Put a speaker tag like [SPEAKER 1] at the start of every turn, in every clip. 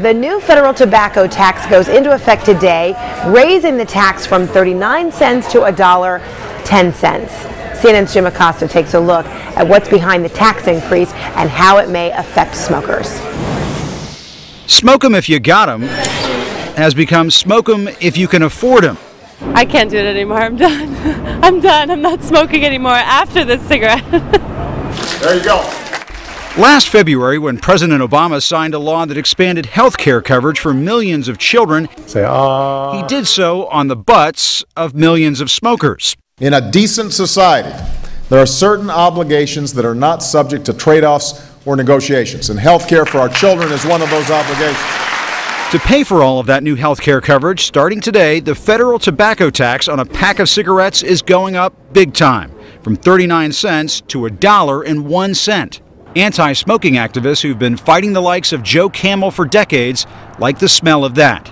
[SPEAKER 1] The new federal tobacco tax goes into effect today, raising the tax from 39 cents to $1.10. CNN's Jim Acosta takes a look at what's behind the tax increase and how it may affect smokers.
[SPEAKER 2] Smoke 'em if you got 'em has become smoke 'em if you can afford 'em.
[SPEAKER 3] I can't do it anymore. I'm done. I'm done. I'm not smoking anymore after this cigarette.
[SPEAKER 4] There you go.
[SPEAKER 2] Last February, when President Obama signed a law that expanded health care coverage for millions of children, he did so on the butts of millions of smokers.
[SPEAKER 4] In a decent society, there are certain obligations that are not subject to trade-offs or negotiations, and health care for our children is one of those obligations.
[SPEAKER 2] To pay for all of that new health care coverage, starting today, the federal tobacco tax on a pack of cigarettes is going up big time, from 39 cents to $1.01. Anti-smoking activists who've been fighting the likes of Joe Camel for decades like the smell of that.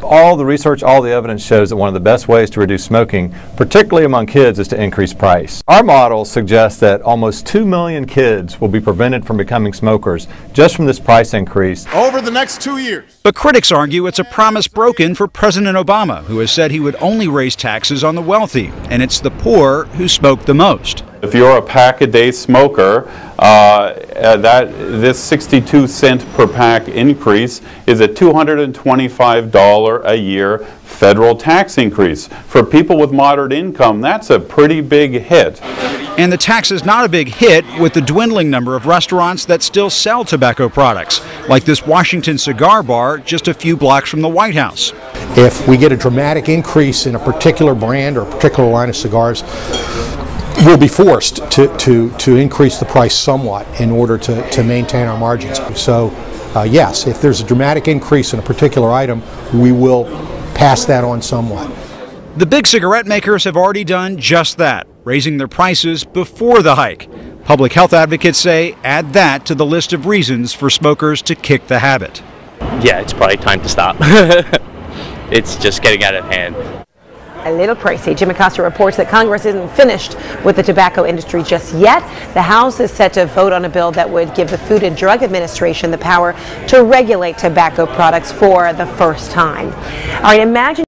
[SPEAKER 5] All the research, all the evidence shows that one of the best ways to reduce smoking, particularly among kids, is to increase price. Our model suggests that almost 2 million kids will be prevented from becoming smokers just from this price increase
[SPEAKER 4] Over the next 2 years.
[SPEAKER 2] But critics argue it's a promise broken for President Obama, who has said he would only raise taxes on the wealthy, and it's the poor who smoke the most.
[SPEAKER 6] If you're a pack-a-day smoker, this 62-cent per pack increase is a $225 a year federal tax increase. For people with moderate income, that's a pretty big hit.
[SPEAKER 2] And the tax is not a big hit with the dwindling number of restaurants that still sell tobacco products, like this Washington cigar bar just a few blocks from the White House.
[SPEAKER 7] If we get a dramatic increase in a particular brand or a particular line of cigars, we'll be forced to increase the price somewhat in order to maintain our margins. So yes, if there's a dramatic increase in a particular item, we will pass that on somewhat.
[SPEAKER 2] The big cigarette makers have already done just that, raising their prices before the hike. Public health advocates say add that to the list of reasons for smokers to kick the habit.
[SPEAKER 8] Yeah, it's probably time to stop. It's just getting out of hand.
[SPEAKER 1] A little pricey. Jim Acosta reports that Congress isn't finished with the tobacco industry just yet. The House is set to vote on a bill that would give the Food and Drug Administration the power to regulate tobacco products for the first time. All right, imagine